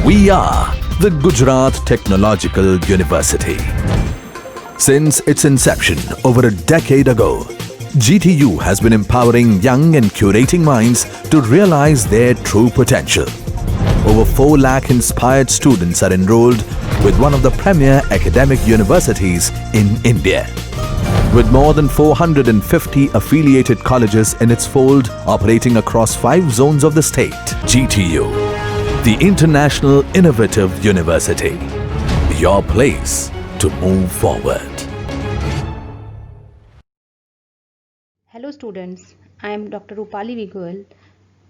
We are the Gujarat Technological University. Since its inception over a decade ago, GTU has been empowering young and curating minds to realize their true potential. Over 4 lakh inspired students are enrolled with one of the premier academic universities in India. With more than 450 affiliated colleges in its fold operating across 5 zones of the state, GTU, the International Innovative University, your place to move forward. Hello students, I am Dr. Rupali Vigoel,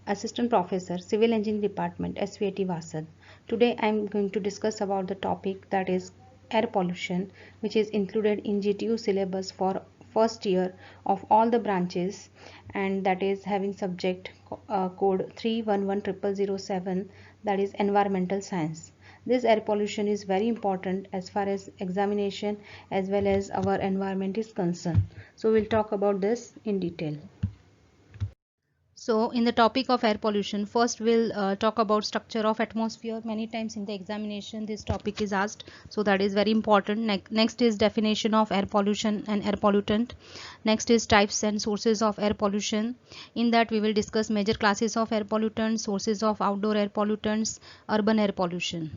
Assistant Professor, Civil Engineering Department, SVIT Vasad. Today I am going to discuss about the topic that is air pollution, which is included in GTU syllabus for first year of all the branches, and that is having subject code 3110007, that is environmental science. This air pollution is very important as far as examination as well as our environment is concerned. So we'll talk about this in detail. So in the topic of air pollution, first we'll talk about structure of atmosphere. Many times in the examination this topic is asked, so that is very important. Next is definition of air pollution and air pollutant. Next is types and sources of air pollution. In that we will discuss major classes of air pollutants, sources of outdoor air pollutants, urban air pollution.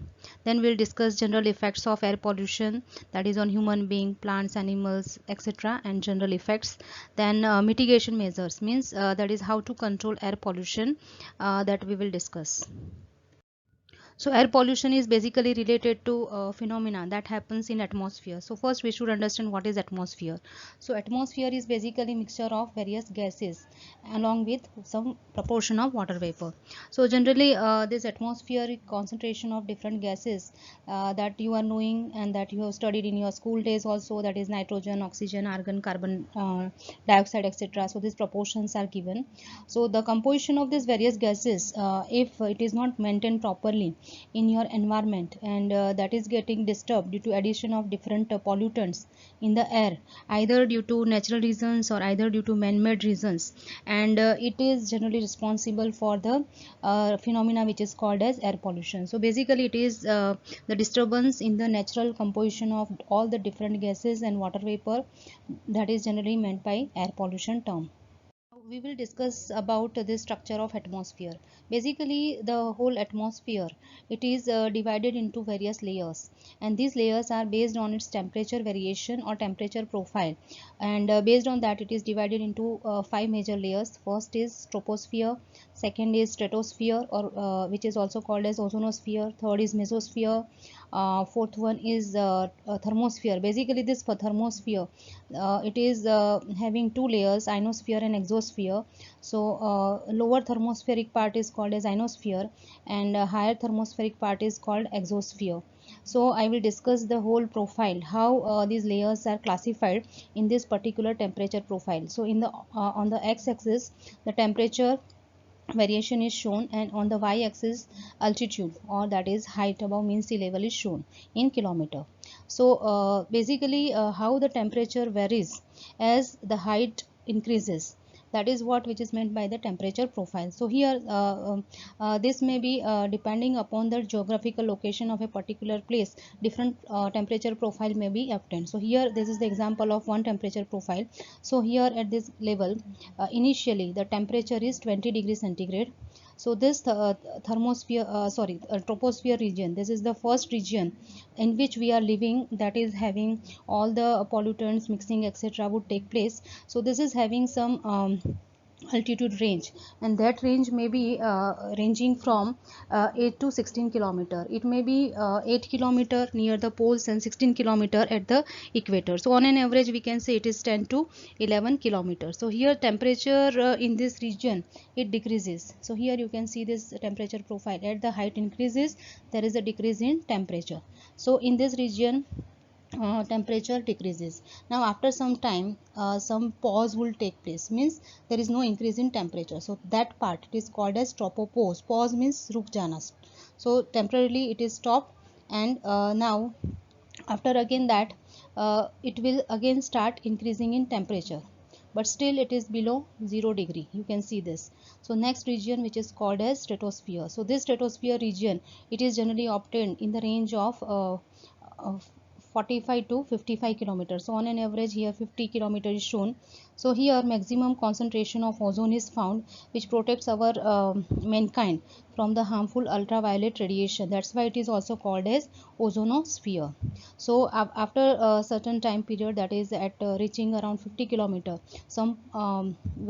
Then we'll discuss general effects of air pollution, that is on human being, plants, animals, etc., and general effects. Then mitigation measures, means that is how to control air pollution, that we will discuss. So air pollution is basically related to phenomena that happens in atmosphere. So first we should understand what is atmosphere. So atmosphere is basically mixture of various gases along with some proportion of water vapor. So generally this atmospheric concentration of different gases that you are knowing and that you have studied in your school days also, that is nitrogen, oxygen, argon, carbon dioxide, etc. So these proportions are given. So the composition of these various gases, if it is not maintained properly in your environment, and that is getting disturbed due to addition of different pollutants in the air, either due to natural reasons or either due to man-made reasons, and it is generally responsible for the phenomena which is called as air pollution. So basically it is the disturbance in the natural composition of all the different gases and water vapor, that is generally meant by air pollution term. We will discuss about the structure of atmosphere. Basically the whole atmosphere, it is divided into various layers, and these layers are based on its temperature variation or temperature profile, and based on that it is divided into 5 major layers. First is troposphere, second is stratosphere, or which is also called as ozonosphere, third is mesosphere, fourth one is thermosphere. Basically this thermosphere, it is having 2 layers, ionosphere and exosphere. So lower thermospheric part is called as ionosphere, and higher thermospheric part is called exosphere. So I will discuss the whole profile, how these layers are classified in this particular temperature profile. So in the on the x-axis the temperature variation is shown, and on the y-axis altitude, or that is height above mean sea level, is shown in kilometer. So basically how the temperature varies as the height increases, that is what which is meant by the temperature profile. So here this may be depending upon the geographical location of a particular place, different temperature profile may be obtained. So here this is the example of one temperature profile. So here at this level initially the temperature is 20 degrees centigrade. So this thermosphere troposphere region, this is the first region in which we are living, that is having all the pollutants mixing etc would take place. So this is having some altitude range, and that range may be ranging from 8 to 16 kilometer. It may be 8 kilometer near the poles and 16 kilometer at the equator. So on an average we can say it is 10 to 11 kilometers. So here temperature in this region it decreases. So here you can see this temperature profile, at the height increases there is a decrease in temperature. So in this region temperature decreases. Now after some time some pause will take place, means there is no increase in temperature. So that part it is called as tropopause. Pause means ruk jana. So temporarily it is stopped, and now after again that it will again start increasing in temperature. but still it is below 0 degree. You can see this. So next region, which is called as stratosphere. So this stratosphere region, it is generally obtained in the range of 45 to 55 kilometers. So on an average here 50 kilometers is shown. So here maximum concentration of ozone is found, which protects our mankind from the harmful ultraviolet radiation. That's why it is also called as ozonosphere. So after a certain time period, that is at reaching around 50 kilometer, some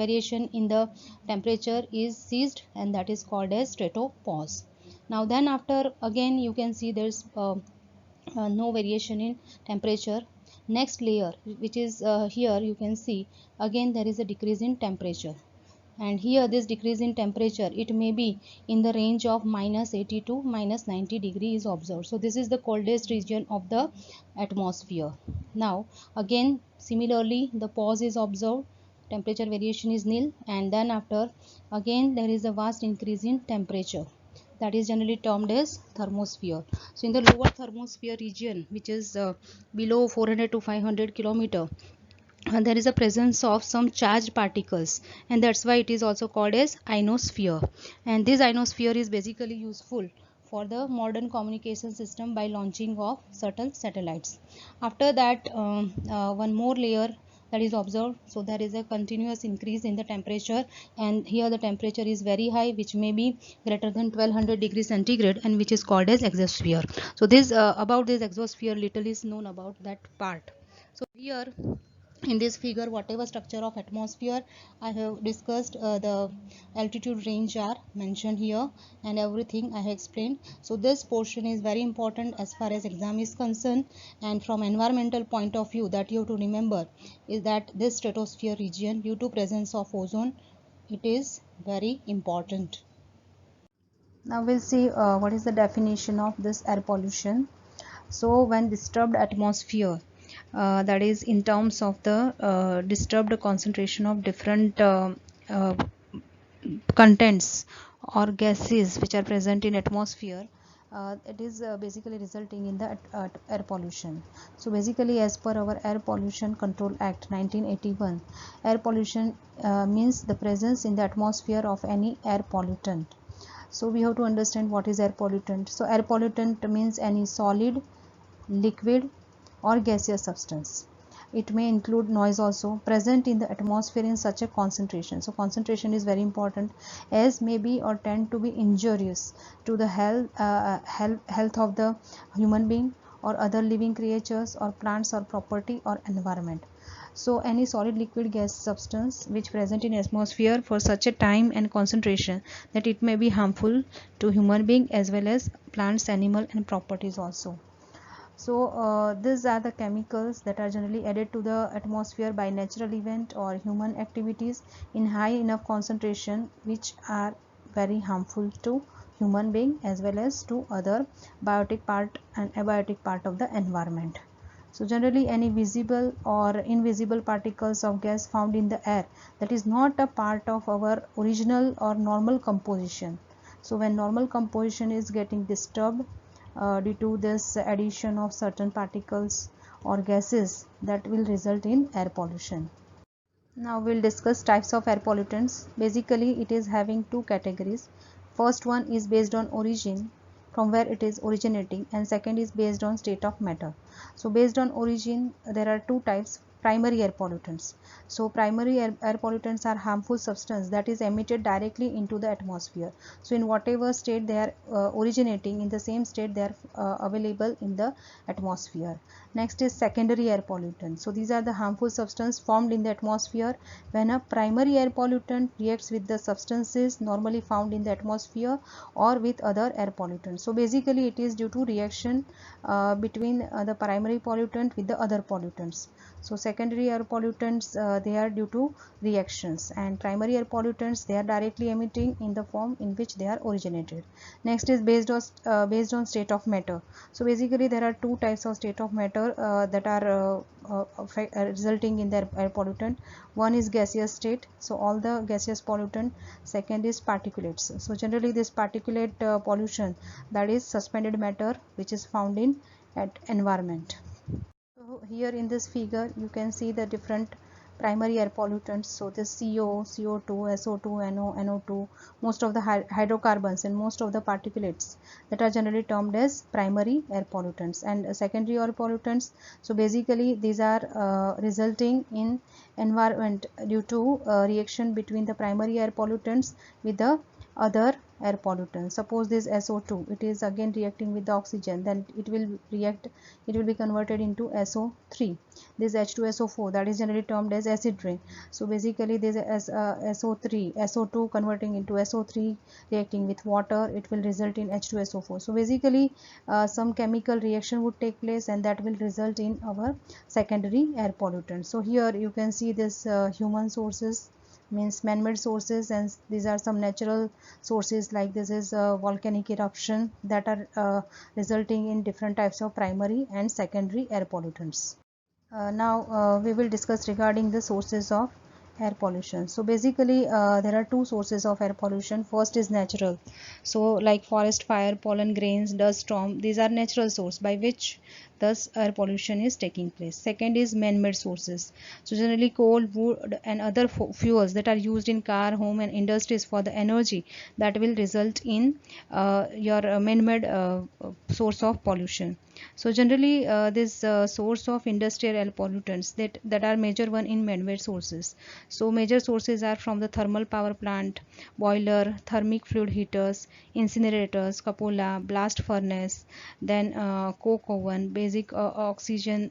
variation in the temperature is ceased, and that is called as stratopause. Now then after, again you can see there's no variation in temperature. Next layer, which is here, you can see again there is a decrease in temperature, and here this decrease in temperature, it may be in the range of -80 to -90 degree is observed. So this is the coldest region of the atmosphere. Now again similarly the pause is observed, temperature variation is nil, and then after again there is a vast increase in temperature, that is generally termed as thermosphere. So in the lower thermosphere region, which is below 400 to 500 kilometer, there is a presence of some charged particles, and that's why it is also called as ionosphere. And this ionosphere is basically useful for the modern communication system by launching of certain satellites. After that one more layer that is observed. So there is a continuous increase in the temperature, and here the temperature is very high, which may be greater than 1200 degrees centigrade, and which is called as exosphere. So this about this exosphere, little is known about that part. So here in this figure, whatever structure of atmosphere I have discussed, the altitude range are mentioned here, and everything I have explained. So this portion is very important as far as exam is concerned, and from environmental point of view, that you have to remember is that this stratosphere region, due to presence of ozone, it is very important. Now we'll see what is the definition of this air pollution. So when disturbed atmosphere, that is in terms of the disturbed concentration of different uh, contents or gases which are present in atmosphere, it is basically resulting in the air pollution. So basically, as per our Air Pollution Control Act 1981, air pollution means the presence in the atmosphere of any air pollutant. So we have to understand what is air pollutant. So air pollutant means any solid, liquid or gaseous substance. It may include noise also present in the atmosphere in such a concentration. So concentration is very important, as may be or tend to be injurious to the health of the human being or other living creatures or plants or property or environment. So any solid, liquid, gas substance which present in atmosphere for such a time and concentration that it may be harmful to human being as well as plants, animal and properties also. So these are the chemicals that are generally added to the atmosphere by natural event or human activities in high enough concentration, which are very harmful to human being as well as to other biotic part and abiotic part of the environment. So generally any visible or invisible particles of gas found in the air, that is not a part of our original or normal composition. So when normal composition is getting disturbed due to this addition of certain particles or gases, that will result in air pollution. Now we'll discuss types of air pollutants. Basically it is having two categories. First one is based on origin, from where it is originating, and second is based on state of matter. So based on origin, there are two types. Primary air pollutants. So primary air pollutants are harmful substance that is emitted directly into the atmosphere. So in whatever state they are originating, in the same state they are available in the atmosphere. Next is secondary air pollutant. So these are the harmful substance formed in the atmosphere when a primary air pollutant reacts with the substances normally found in the atmosphere or with other air pollutants. So basically it is due to reaction between the primary pollutant with the other pollutants. So secondary air pollutants, they are due to reactions, and primary air pollutants, they are directly emitting in the form in which they are originated. Next is based on state of matter. So basically there are two types of state of matter that are resulting in the air pollutant. One is gaseous state, so all the gaseous pollutant. Second is particulates. So generally this particulate pollution, that is suspended matter which is found in environment. So here in this figure you can see the different primary air pollutants. So this CO, CO2, SO2, NO, NO2, most of the hydrocarbons and most of the particulates that are generally termed as primary air pollutants. And secondary air pollutants, so basically these are resulting in environment due to reaction between the primary air pollutants with the other air pollutants. Suppose this SO2, it is again reacting with the oxygen, then it will be converted into SO3. This H2SO4, that is generally termed as acid rain. So basically this SO3, SO2 converting into SO3 reacting with water, it will result in H2SO4. So basically some chemical reaction would take place, and that will result in our secondary air pollutants. So here you can see this human sources, means man-made sources, and these are some natural sources, like this is volcanic eruption, that are resulting in different types of primary and secondary air pollutants. Now we will discuss regarding the sources of air pollution. So basically there are two sources of air pollution. First is natural, so like forest fire, pollen grains, dust storm, these are natural source by which thus air pollution is taking place. Second is man-made sources, so generally coal, wood and other fuels that are used in car, home and industries for the energy, that will result in your man-made source of pollution. So generally this source of industrial air pollutants that are major one in man-made sources. So major sources are from the thermal power plant, boiler, thermic fluid heaters, incinerators, cupola, blast furnace, then coke oven, basic oxygen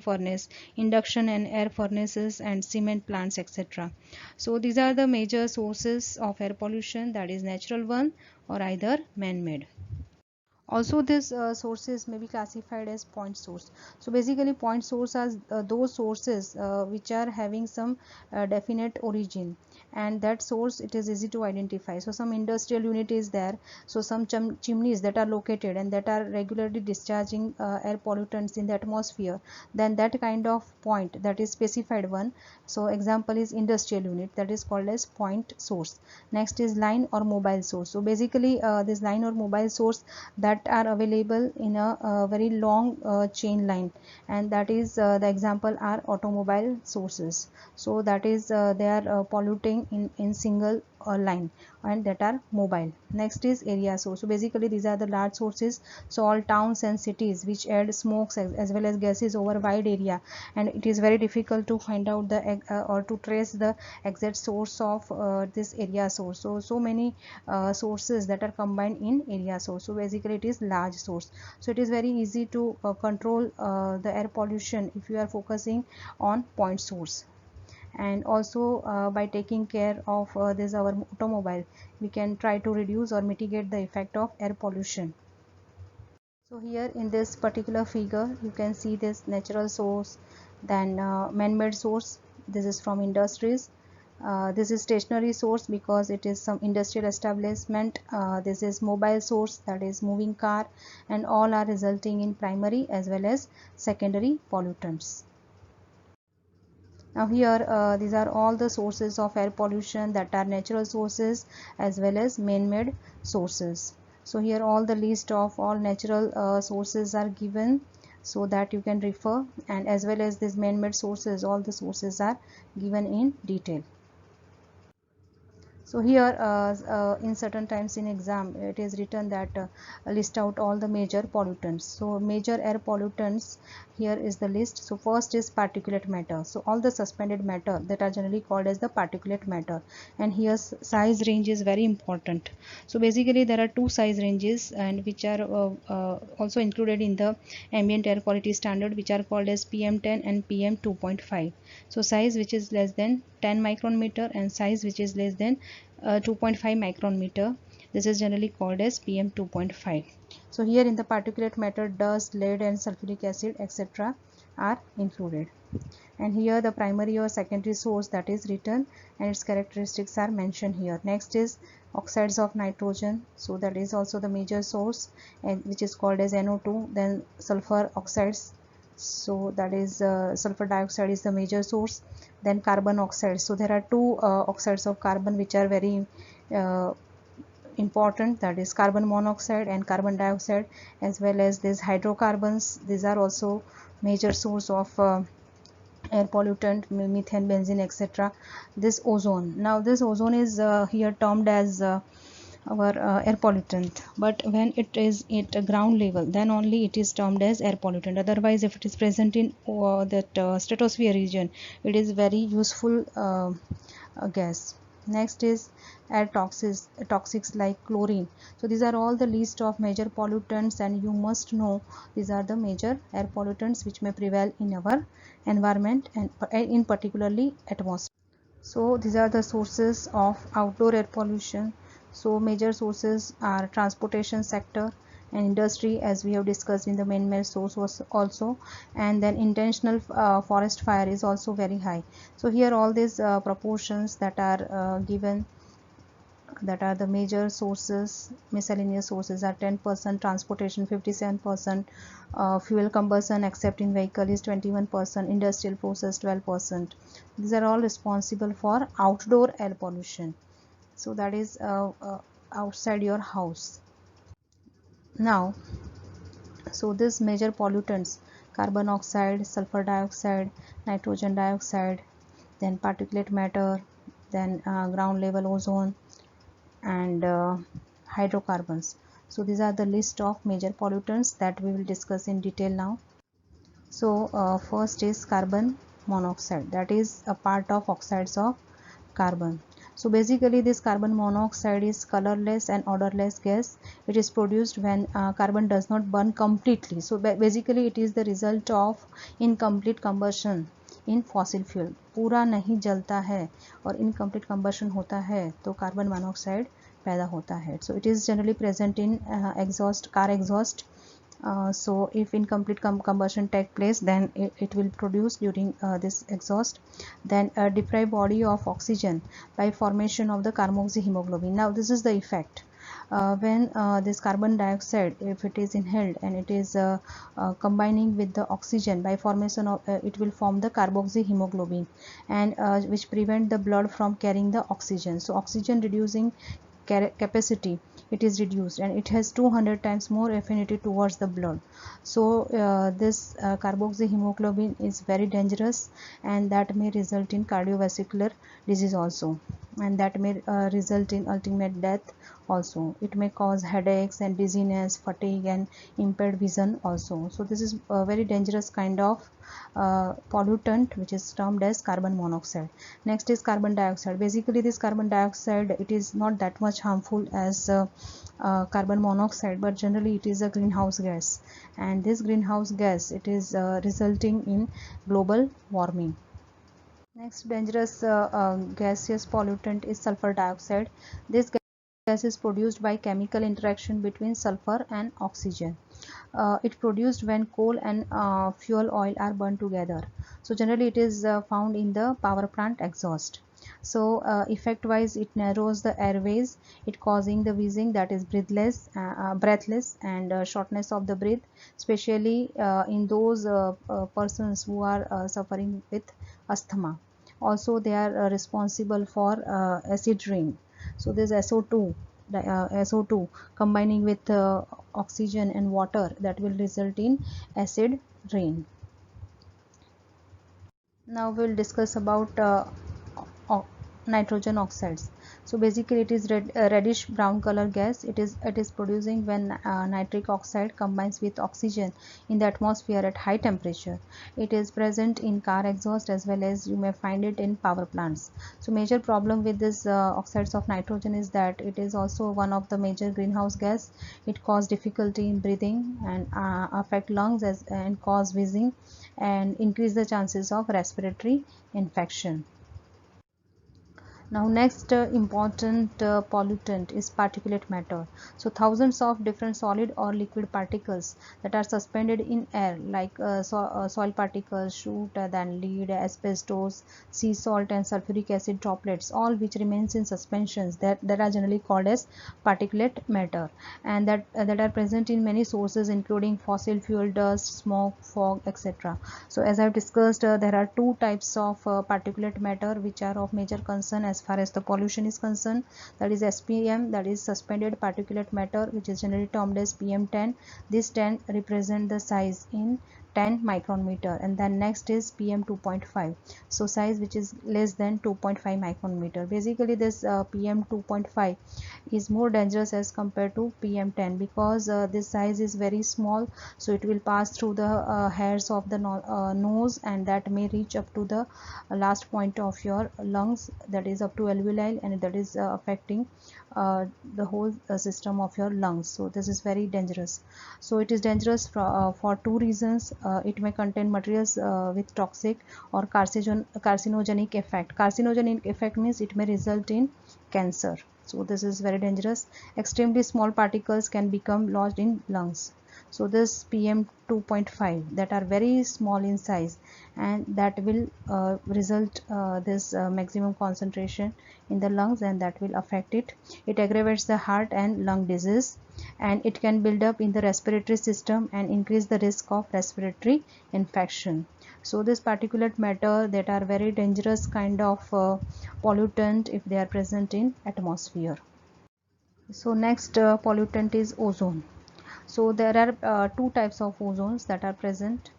furnace, induction and air furnaces, and cement plants, etc. So these are the major sources of air pollution, that is natural one or either man-made. Also these sources may be classified as point source. So basically point source are those sources which are having some definite origin, and that source, it is easy to identify. So some industrial unit is there, so some chimneys that are located and that are regularly discharging air pollutants in the atmosphere, then that kind of point, that is specified one. So example is industrial unit, that is called as point source. Next is line or mobile source. So basically this line or mobile source that are available in a very long chain line, and that is the example are automobile sources. So that is they are polluting in single line, and that are mobile. Next is area source. So basically these are the large sources, so all towns and cities which add smokes as well as gases over wide area, and it is very difficult to find out the or to trace the exact source of this area source. So many sources that are combined in area source. So basically it is large source. So it is very easy to control the air pollution if you are focusing on point source. And also by taking care of this our automobile, we can try to reduce or mitigate the effect of air pollution. So here in this particular figure you can see this natural source, then man-made source, this is from industries. This is stationary source because it is some industrial establishment. This is mobile source, that is moving car, and all are resulting in primary as well as secondary pollutants. Now here these are all the sources of air pollution that are natural sources as well as man-made sources. So here all the list of all natural sources are given, so that you can refer, and as well as these man-made sources, all the sources are given in detail. So here in certain times in exam it is written that list out all the major pollutants. So major air pollutants, here is the list. So first is particulate matter. So all the suspended matter that are generally called as the particulate matter, and here size range is very important. So basically there are two size ranges, and which are also included in the ambient air quality standard, which are called as PM10 and PM2.5. So size which is less than 10 micron meter and size which is less than 2.5 micron meter, this is generally called as PM 2.5. So here in the particulate matter, dust, lead and sulfuric acid, etc. are included, and here the primary or secondary source that is written, and its characteristics are mentioned here. Next is oxides of nitrogen, so that is also the major source, and which is called as NO2. Then sulfur oxides, so that is sulfur dioxide is the major source. Then carbon oxide, so there are two oxides of carbon which are very important, that is carbon monoxide and carbon dioxide, as well as these hydrocarbons. These are also major source of air pollutant, methane, benzene, etc. This ozone, now this ozone is here termed as our air pollutant, but when it is at ground level, then only it is termed as air pollutant. Otherwise, if it is present in that stratosphere region, it is very useful gas. Next is air toxics like chlorine. So these are all the list of major pollutants, and you must know these are the major air pollutants which may prevail in our environment, and in particularly atmosphere. So these are the sources of outdoor air pollution. So major sources are transportation sector and industry, as we have discussed in the main source was also, and then intentional forest fire is also very high. So here all these proportions that are given, that are the major sources. Miscellaneous sources are 10%, transportation 57%, fuel combustion except in vehicle is 21%, industrial process 12%. These are all responsible for outdoor air pollution. So that is outside your house. Now, so these major pollutants: carbon oxide, sulfur dioxide, nitrogen dioxide, then particulate matter, then ground level ozone, and hydrocarbons. So these are the list of major pollutants that we will discuss in detail now. So first is carbon monoxide, that is a part of oxides of carbon. So basically this carbon monoxide is colorless and odorless gas. It is produced when carbon does not burn completely. So basically it is the result of incomplete combustion in fossil fuel. पूरा नहीं जलता है और incomplete combustion होता है तो carbon monoxide पैदा होता है. So it is generally present in exhaust, car exhaust. So if incomplete combustion take place, then it will produce during this exhaust. Then a deprived body of oxygen by formation of the carboxyhemoglobin. Now this is the effect. When this carbon dioxide, if it is inhaled and it is combining with the oxygen by formation of it will form the carboxyhemoglobin, and which prevent the blood from carrying the oxygen. So oxygen reducing capacity, it is reduced, and it has 200 times more affinity towards the blood. So this carboxyhemoglobin is very dangerous, and that may result in cardiovascular disease also, and that may result in ultimate death also. It may cause headaches and dizziness, fatigue, and impaired vision also. So this is a very dangerous kind of pollutant which is termed as carbon monoxide. Next is carbon dioxide. Basically this carbon dioxide, it is not that much harmful as carbon monoxide, but generally it is a greenhouse gas, and this greenhouse gas, it is resulting in global warming. Next dangerous gaseous pollutant is sulfur dioxide. This gas is produced by chemical interaction between sulfur and oxygen. It produced when coal and fuel oil are burned together. So generally it is found in the power plant exhaust. So effect wise, it narrows the airways, it causing the wheezing, that is breathless, and shortness of the breath, especially in those persons who are suffering with asthma. Also they are responsible for acid rain. So this SO2, SO2 combining with oxygen and water, that will result in acid rain. Now we'll discuss about nitrogen oxides. So basically it is reddish brown color gas. It is producing when nitric oxide combines with oxygen in the atmosphere at high temperature. It is present in car exhaust, as well as you may find it in power plants. So major problem with this oxides of nitrogen is that it is also one of the major greenhouse gas. It cause difficulty in breathing and affect lungs and cause wheezing and increase the chances of respiratory infection. Now next important pollutant is particulate matter. So thousands of different solid or liquid particles that are suspended in air, like soil particles, soot, then lead, asbestos, sea salt, and sulfuric acid droplets, all which remains in suspensions, that are generally called as particulate matter, and that are present in many sources including fossil fuel, dust, smoke, fog, etc. So as I have discussed, there are two types of particulate matter which are of major concern as far as the pollution is concerned. That is SPM, that is suspended particulate matter, which is generally termed as PM10. This 10 represent the size in 10 micrometer, and then next is PM 2.5, so size which is less than 2.5 micrometer. Basically this PM 2.5 is more dangerous as compared to PM 10 because this size is very small, so it will pass through the hairs of the nose, and that may reach up to the last point of your lungs, that is up to alveoli, and that is affecting the whole system of your lungs. So this is very dangerous. So it is dangerous for two reasons. It may contain materials with toxic or carcinogenic effect. Carcinogenic effect means it may result in cancer. So this is very dangerous. Extremely small particles can become lodged in lungs. So this PM 2.5 that are very small in size, and that will result this maximum concentration in the lungs, and that will affect it. It aggravates the heart and lung disease, and it can build up in the respiratory system and increase the risk of respiratory infection. So this particulate matter that are very dangerous kind of pollutant if they are present in atmosphere. So next pollutant is ozone. So there are two types of ozones that are present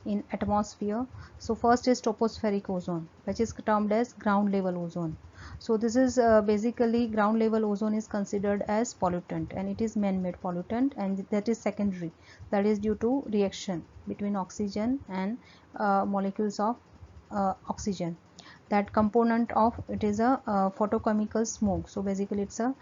in atmosphere. So first is tropospheric ozone, which is termed as ground level ozone. So this is basically ground level ozone is considered as pollutant, and it is man-made pollutant, and that is secondary, that is due to reaction between oxygen and molecules of oxygen. That component of it is a photochemical smoke. So basically it's a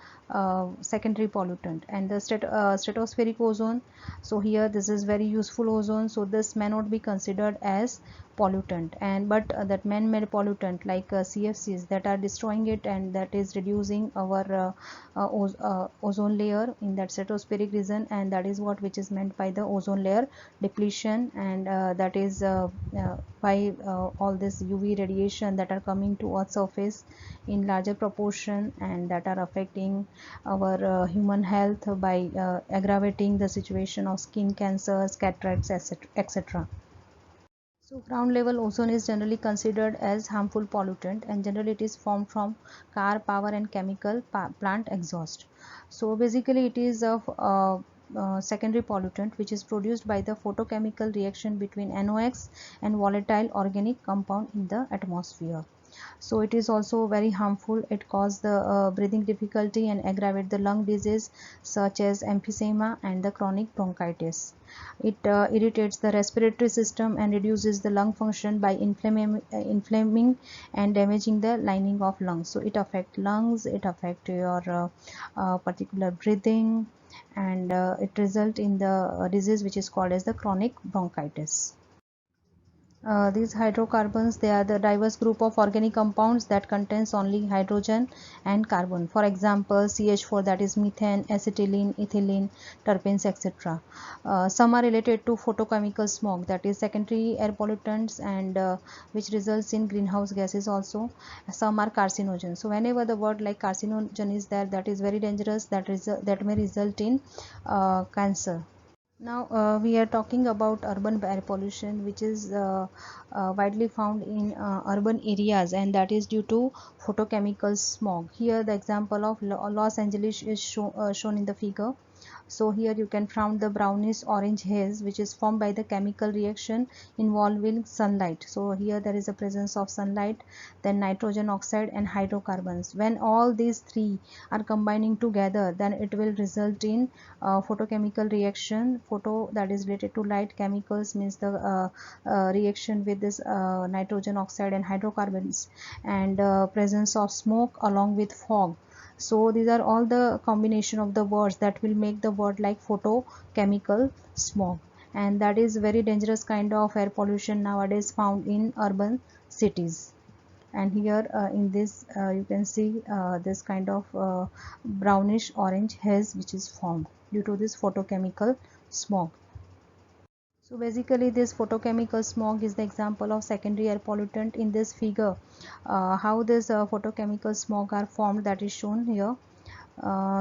secondary pollutant. And the stratospheric ozone, so here this is very useful ozone, so this may not be considered as pollutant, and but that man-made pollutant like CFCs that are destroying it, and that is reducing our ozone layer in that stratospheric region, and that is what which is meant by the ozone layer depletion. And that is by all this UV radiation that are coming to Earth's surface in larger proportion, and that are affecting our human health by aggravating the situation of skin cancers, cataracts, etc. So ground level ozone is generally considered as harmful pollutant, and generally it is formed from car, power and chemical plant exhaust. So basically it is a secondary pollutant which is produced by the photochemical reaction between NOx and volatile organic compound in the atmosphere. So it is also very harmful. It causes the breathing difficulty and aggravate the lung disease such as emphysema and the chronic bronchitis. It irritates the respiratory system and reduces the lung function by inflaming and damaging the lining of lungs. So it affects lungs, it affects your particular breathing, and it results in the disease which is called as the chronic bronchitis. These hydrocarbons, they are the diverse group of organic compounds that contains only hydrogen and carbon. For example, CH4, that is methane, acetylene, ethylene, terpenes, etc. Some are related to photochemical smoke, that is secondary air pollutants, and which results in greenhouse gases also. Some are carcinogens. So whenever the word like carcinogen is there, that is very dangerous, that may result in cancer. Now we are talking about urban air pollution, which is widely found in urban areas, and that is due to photochemical smog. Here the example of Los Angeles is shown in the figure. So here you can find the brownish orange haze which is formed by the chemical reaction involving sunlight. So here there is a presence of sunlight, then nitrogen oxide and hydrocarbons. When all these three are combining together, then it will result in photochemical reaction. Photo, that is related to light, chemicals means the reaction with this nitrogen oxide and hydrocarbons, and presence of smoke along with fog. So these are all the combination of the words that will make the word like photochemical smog, and that is very dangerous kind of air pollution nowadays found in urban cities. And here in this you can see this kind of brownish orange haze which is formed due to this photochemical smog. So basically this photochemical smog is the example of secondary air pollutant. In this figure, how this photochemical smog are formed, that is shown here.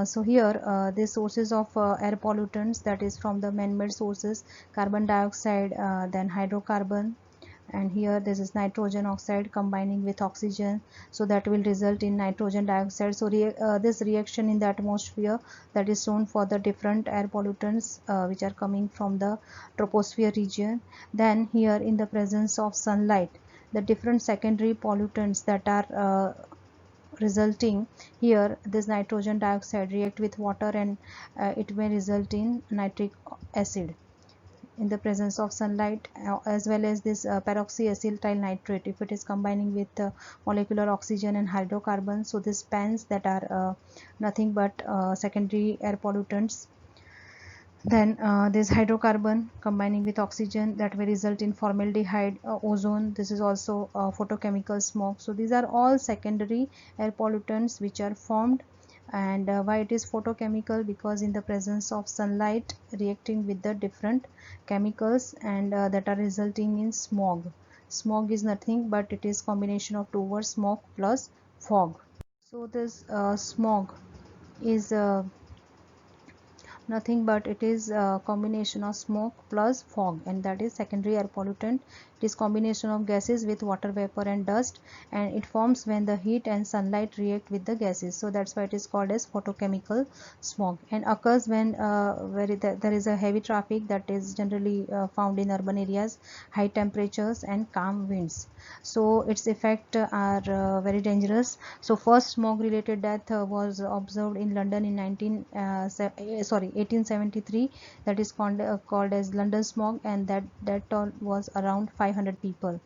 So here the sources of air pollutants, that is from the man-made sources, carbon dioxide, then hydrocarbon, and here this is nitrogen oxide combining with oxygen, so that will result in nitrogen dioxide. So this reaction in the atmosphere, that is shown for the different air pollutants which are coming from the troposphere region. Then here in the presence of sunlight, the different secondary pollutants that are resulting here, this nitrogen dioxide react with water, and it may result in nitric acid in the presence of sunlight, as well as this peroxyacetyl nitrate, if it is combining with molecular oxygen and hydrocarbons. So these PANs that are nothing but secondary air pollutants. Then this hydrocarbon combining with oxygen, that will result in formaldehyde, ozone. This is also photochemical smoke. So these are all secondary air pollutants which are formed. And why it is photochemical? Because in the presence of sunlight reacting with the different chemicals, and that are resulting in smog. Smog is nothing but it is combination of two words, smoke plus fog. So this smog is nothing but it is a combination of smoke plus fog, and that is secondary air pollutant. It is combination of gases with water vapor and dust, and it forms when the heat and sunlight react with the gases. So that's why it is called as photochemical smog, and occurs when there is a heavy traffic, that is generally found in urban areas, high temperatures and calm winds. So its effect are very dangerous. So first smog related death was observed in London in 1873, that is called as London smog, and that toll was around 500 people.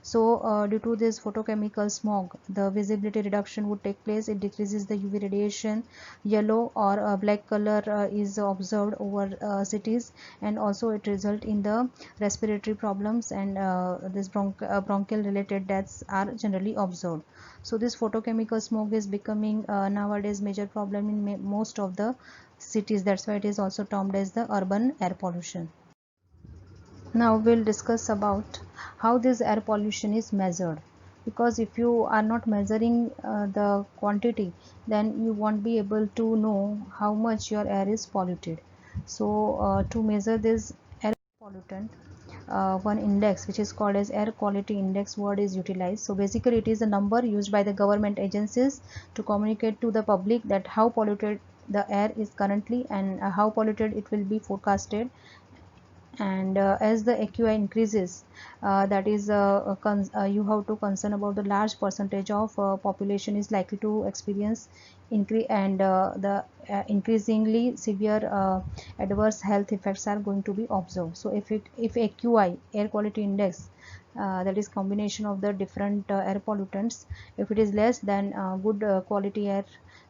So due to this photochemical smog, the visibility reduction would take place. It decreases the UV radiation. Yellow or black color is observed over cities, and also it result in the respiratory problems, and this bronchial related deaths are generally observed. So this photochemical smog is becoming nowadays major problem in most of the cities. That's why it is also termed as the urban air pollution. Now we'll discuss about how this air pollution is measured, because if you are not measuring the quantity, then you won't be able to know how much your air is polluted. So to measure this air pollutant, one index which is called as air quality index word is utilized. So basically it is a number used by the government agencies to communicate to the public that how polluted the air is currently, and how polluted it will be forecasted. And as the AQI increases, that is you have to concern about the large percentage of population is likely to experience increase, and the increasingly severe adverse health effects are going to be observed. So if AQI, air quality index, that is combination of the different air pollutants, if it is less, then good quality air,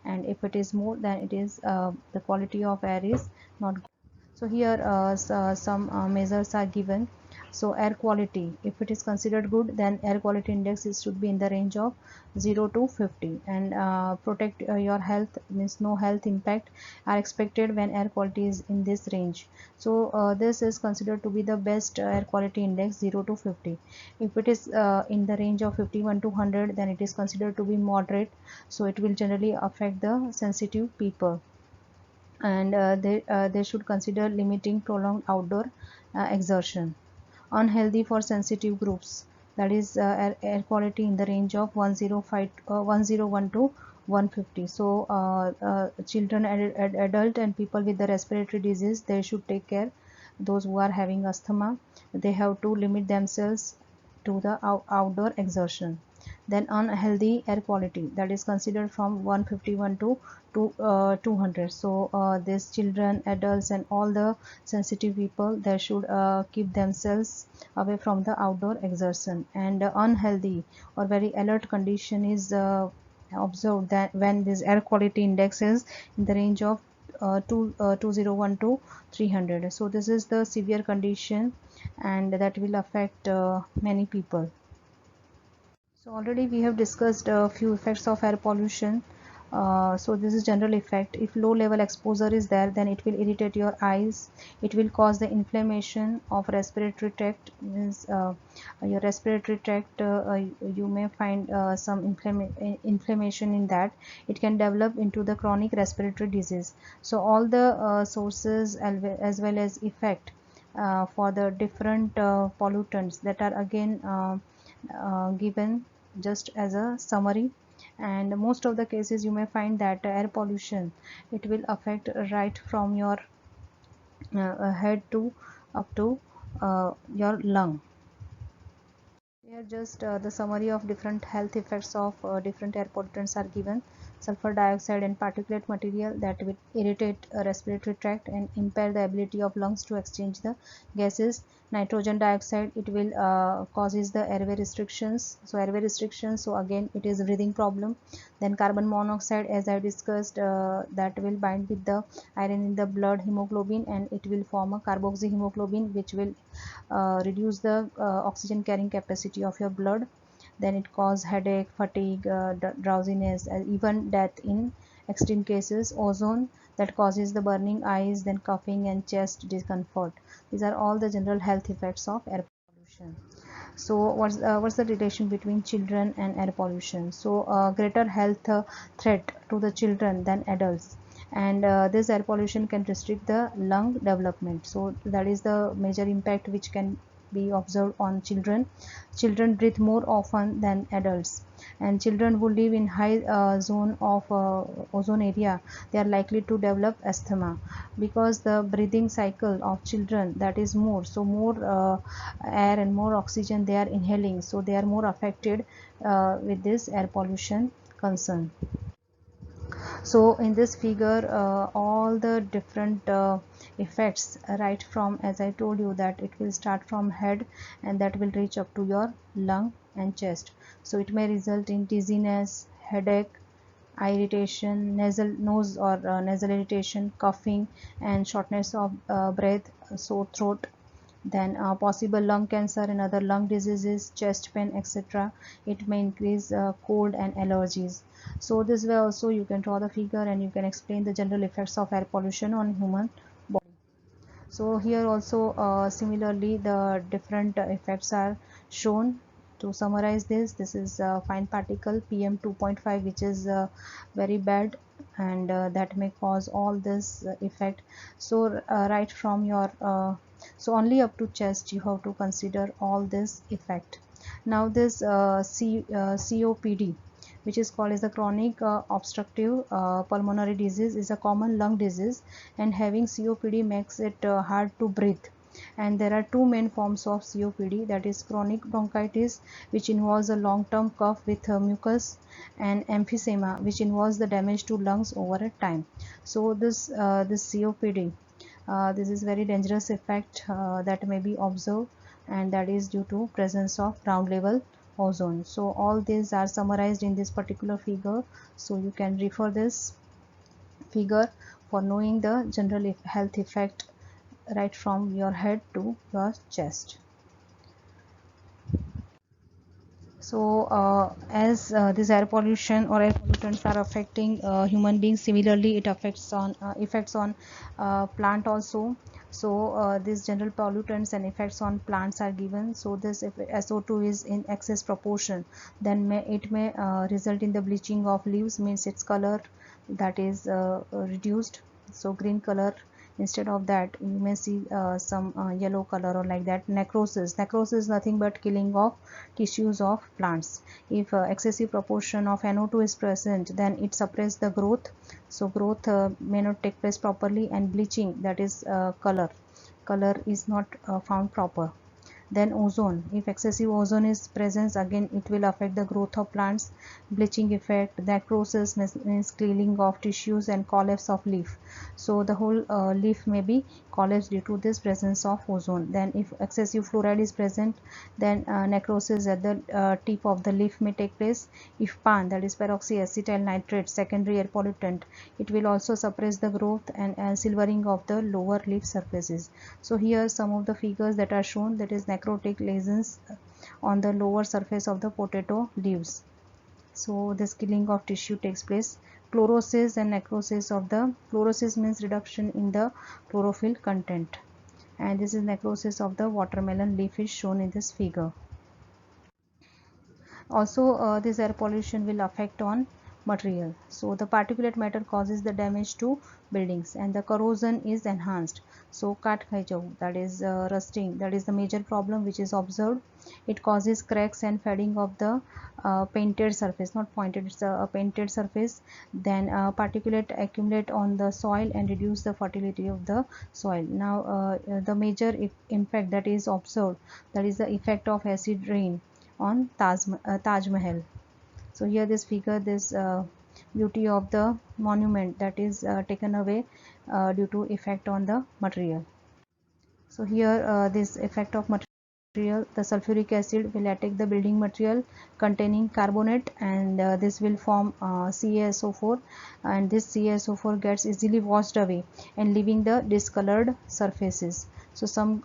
and if it is more, then it is the quality of air is not good. So here some measures are given. So air quality, if it is considered good, then air quality index should be in the range of 0 to 50, and protect your health, means no health impact are expected when air quality is in this range. So this is considered to be the best air quality index, 0 to 50. If it is in the range of 51 to 100, then it is considered to be moderate, so it will generally affect the sensitive people, and they should consider limiting prolonged outdoor exertion. Unhealthy for sensitive groups, that is air quality in the range of 101 to 150. So children, adult and people with the respiratory disease, they should take care. Those who are having asthma, they have to limit themselves to the outdoor exertion. Then unhealthy air quality, that is considered from 151 to 200. So these children, adults and all the sensitive people, they should keep themselves away from the outdoor exertion. And unhealthy or very alert condition is observed that when this air quality index is in the range of 201 to 300. So this is the severe condition, and that will affect many people. So already we have discussed a few effects of air pollution. So this is general effect. If low level exposure is there, then it will irritate your eyes. It will cause the inflammation of respiratory tract, means your respiratory tract, you may find some inflammation in that. It can develop into the chronic respiratory disease. So all the sources as well as effect for the different pollutants that are again given just as a summary. And most of the cases you may find that air pollution, it will affect right from your head to up to your lung. Here just the summary of different health effects of different air pollutants are given. Sulfur dioxide and particulate material that will irritate respiratory tract and impair the ability of lungs to exchange the gases. Nitrogen dioxide, it will causes the airway restrictions. So airway restrictions, so again it is a breathing problem. Then carbon monoxide, as I discussed, that will bind with the iron in the blood hemoglobin, and it will form a carboxyhemoglobin, which will reduce the oxygen carrying capacity of your blood. Then it causes headache, fatigue, drowsiness, and even death in extreme cases. Ozone, that causes the burning eyes, then coughing and chest discomfort. These are all the general health effects of air pollution. So what's the relation between children and air pollution? So greater health threat to the children than adults, and this air pollution can restrict the lung development. So that is the major impact which can be observed on children. Children breathe more often than adults, and children who live in high zone of ozone area, they are likely to develop asthma, because the breathing cycle of children, that is more, so more air and more oxygen they are inhaling, so they are more affected with this air pollution concern. So in this figure all the different effects, right from, as I told you, that it will start from head and that will reach up to your lung and chest. So it may result in dizziness, headache, eye irritation, nasal nose or nasal irritation, coughing and shortness of breath, sore throat, then possible lung cancer and other lung diseases, chest pain, etc. It may increase cold and allergies. So this way also you can draw the figure and you can explain the general effects of air pollution on human body. So here also similarly the different effects are shown. To summarize this is fine particle PM 2.5, which is very bad, and that may cause all this effect. So right from your so only up to chest you have to consider all this effect. Now this COPD, which is called as the chronic obstructive pulmonary disease, is a common lung disease, and having COPD makes it hard to breathe. And there are two main forms of COPD, that is chronic bronchitis, which involves a long-term cough with mucus, and emphysema, which involves the damage to lungs over a time. So this COPD, this is very dangerous effect that may be observed, and that is due to presence of ground level ozone. So all these are summarized in this particular figure, so you can refer this figure for knowing the general health effect right from your head to your chest. So as this air pollution or air pollutants are affecting human beings, similarly it affects on effects on plant also. So these general pollutants and effects on plants are given. So this, if SO2 is in excess proportion, then it may result in the bleaching of leaves, means its color that is reduced. So green color, instead of that you may see some yellow color or like that. Necrosis is nothing but killing of tissues of plants. If excessive proportion of NO2 is present, then it suppresses the growth, so growth may not take place properly, and bleaching, that is color is not found proper. Then ozone, if excessive ozone is present, again it will affect the growth of plants. Bleaching effect, necrosis means cleaning of tissues, and collapse of leaf, so the whole leaf may be collapsed due to this presence of ozone. Then if excessive fluoride is present, then necrosis at the tip of the leaf may take place. If PAN, that is peroxyacetyl nitrate, secondary air pollutant, it will also suppress the growth and silvering of the lower leaf surfaces. So here some of the figures that are shown, that is necrotic lesions on the lower surface of the potato leaves. So this killing of tissue takes place. Chlorosis and necrosis of the, chlorosis means reduction in the chlorophyll content, and this is necrosis of the watermelon leaf is shown in this figure. Also this air pollution will affect on material. So the particulate matter causes the damage to buildings and the corrosion is enhanced. So kat khai jau, that is rusting, that is the major problem which is observed. It causes cracks and fading of the painted surface, not pointed, it's a painted surface. Then particulate accumulate on the soil and reduce the fertility of the soil. Now the major impact that is observed, that is the effect of acid rain on Taj Mahal. So here this figure, this beauty of the monument that is taken away due to effect on the material. So here this effect of material, the sulfuric acid will attack the building material containing carbonate and this will form CaSO4, and this CaSO4 gets easily washed away and leaving the discolored surfaces. So some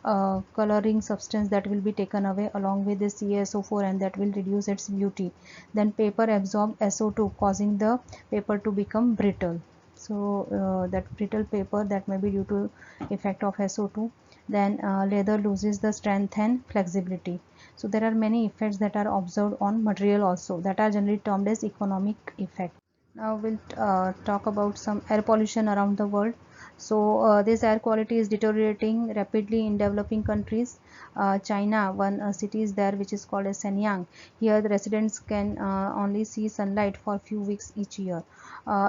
coloring substance that will be taken away along with the CaSO4 and that will reduce its beauty. Then paper absorb SO2 causing the paper to become brittle. So that brittle paper, that may be due to effect of SO2. Then leather loses the strength and flexibility. So there are many effects that are observed on material also, that are generally termed as economic effect. Now we'll talk about some air pollution around the world. So this air quality is deteriorating rapidly in developing countries. China, one city is there which is called as Shenyang. Here the residents can only see sunlight for a few weeks each year.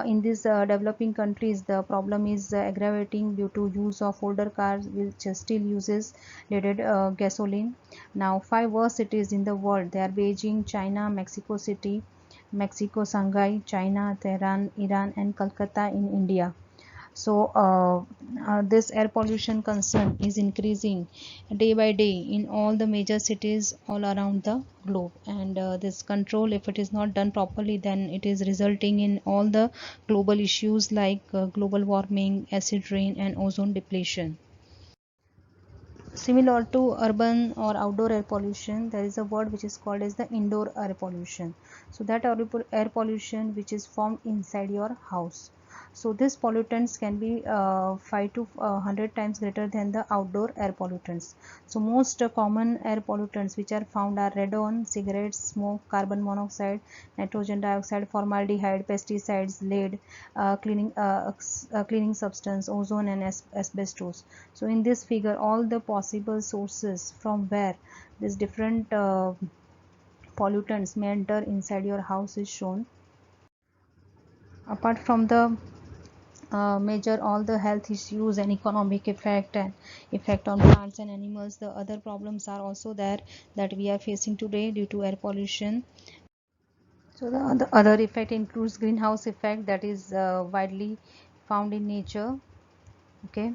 In these developing countries, the problem is aggravating due to use of older cars which still uses leaded gasoline. Now 5 worst cities in the world, they are Beijing, China, Mexico City, Mexico, Shanghai, China, Tehran, Iran and Calcutta in India. So this air pollution concern is increasing day by day in all the major cities all around the globe, and this control, if it is not done properly, then it is resulting in all the global issues like global warming, acid rain and ozone depletion. Similar to urban or outdoor air pollution, there is a word which is called as the indoor air pollution. So that air pollution which is formed inside your house. So these pollutants can be 5 to 100 times greater than the outdoor air pollutants. So most common air pollutants which are found are radon, cigarettes, smoke, carbon monoxide, nitrogen dioxide, formaldehyde, pesticides, lead, cleaning substance, ozone and asbestos. So in this figure, all the possible sources from where these different pollutants may enter inside your house is shown. Apart from the major all the health issues and economic effect and effect on plants and animals, the other problems are also there that we are facing today due to air pollution. So the other effect includes greenhouse effect that is widely found in nature. Okay,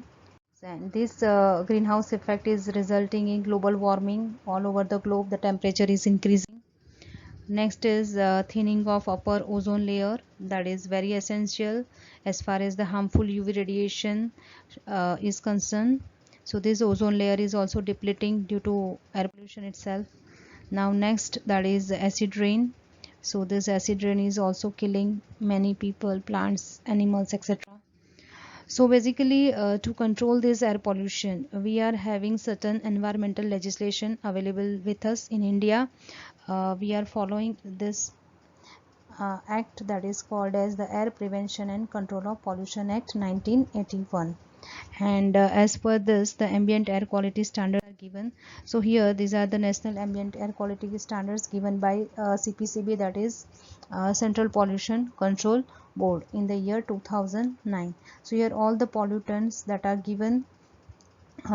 and this greenhouse effect is resulting in global warming all over the globe. The temperature is increasing. Next is thinning of upper ozone layer, that is very essential as far as the harmful UV radiation is concerned. So this ozone layer is also depleting due to air pollution itself. Now next, that is acid rain. So this acid rain is also killing many people, plants, animals, etc. So basically to control this air pollution, we are having certain environmental legislation available with us in India. We are following this act that is called as the Air Prevention and Control of Pollution Act 1981, and as per this the ambient air quality standards are given. So here these are the national ambient air quality standards given by CPCB, that is Central Pollution Control Board, in the year 2009. So here all the pollutants that are given,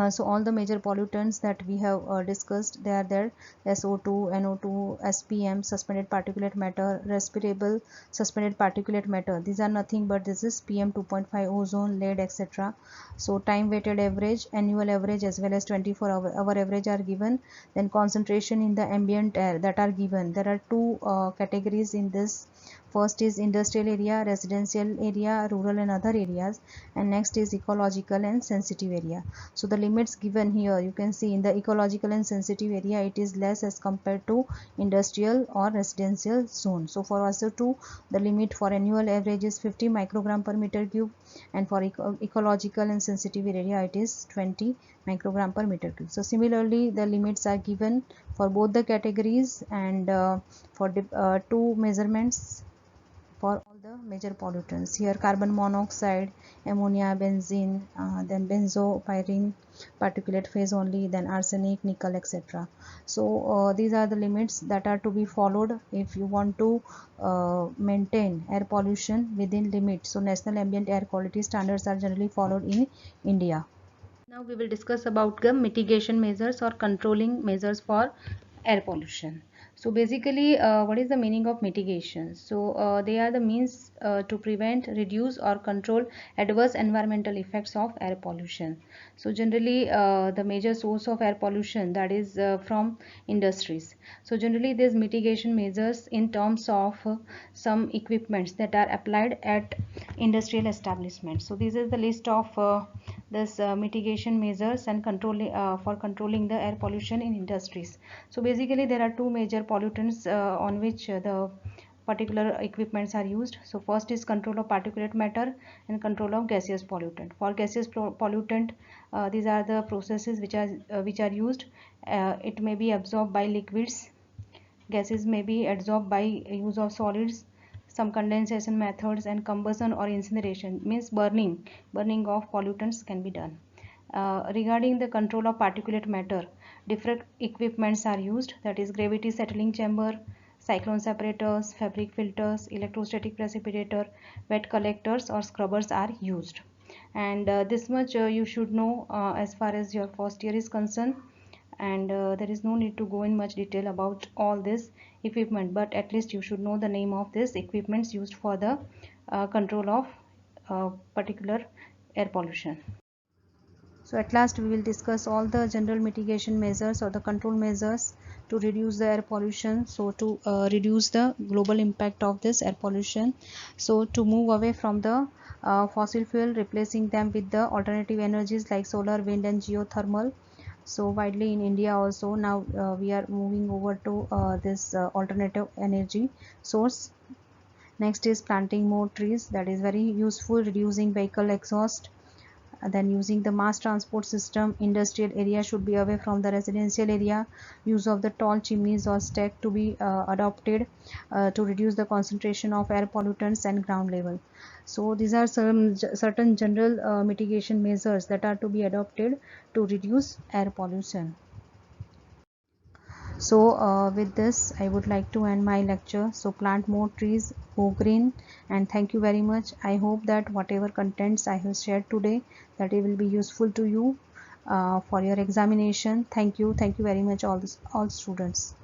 so all the major pollutants that we have discussed, they are there: SO2, NO2, SPM, suspended particulate matter, respirable suspended particulate matter. These are nothing but this is PM 2.5, ozone, lead, etc. So time weighted average, annual average as well as 24-hour average are given. Then concentration in the ambient air that are given. There are two categories in this. First is industrial area, residential area, rural and other areas, and next is ecological and sensitive area. So the limits given here, you can see in the ecological and sensitive area it is less as compared to industrial or residential zone. So for SO2 the limit for annual average is 50 microgram per meter cube, and for ecological and sensitive area it is 20 microgram per meter cube. So similarly the limits are given for both the categories, and for two measurements for all the major pollutants. Here carbon monoxide, ammonia, benzene, then benzopyrene, particulate phase only, then arsenic, nickel, etc. So these are the limits that are to be followed if you want to maintain air pollution within limits. So national ambient air quality standards are generally followed in India. Now we will discuss about the mitigation measures or controlling measures for air pollution. So basically what is the meaning of mitigation? So they are the means to prevent, reduce or control adverse environmental effects of air pollution. So generally the major source of air pollution, that is from industries. So generally these mitigation measures in terms of some equipments that are applied at industrial establishments. So this is the list of this mitigation measures and for controlling the air pollution in industries. So basically there are two major pollutants on which the particular equipments are used. So first is control of particulate matter and control of gaseous pollutant. For gaseous pollutant, these are the processes which are used. It may be absorbed by liquids. Gases may be adsorbed by use of solids. Some condensation methods and combustion or incineration, means burning of pollutants can be done. Regarding the control of particulate matter, different equipments are used, that is gravity settling chamber, cyclone separators, fabric filters, electrostatic precipitator, wet collectors or scrubbers are used. And this much you should know as far as your first year is concerned, and there is no need to go in much detail about all this equipment, but at least you should know the name of this equipments used for the control of particular air pollution. So at last we will discuss all the general mitigation measures or the control measures to reduce the air pollution. So to reduce the global impact of this air pollution, so to move away from the fossil fuel, replacing them with the alternative energies like solar, wind and geothermal. So widely in India also now we are moving over to this alternative energy source. Next is planting more trees, that is very useful, reducing vehicle exhaust. Then using the mass transport system, industrial area should be away from the residential area. Use of the tall chimneys or stack to be adopted to reduce the concentration of air pollutants and ground level. So these are some certain general mitigation measures that are to be adopted to reduce air pollution. So with this I would like to end my lecture. So plant more trees, go green, and thank you very much. I hope that whatever contents I have shared today, that it will be useful to you for your examination. Thank you very much all students.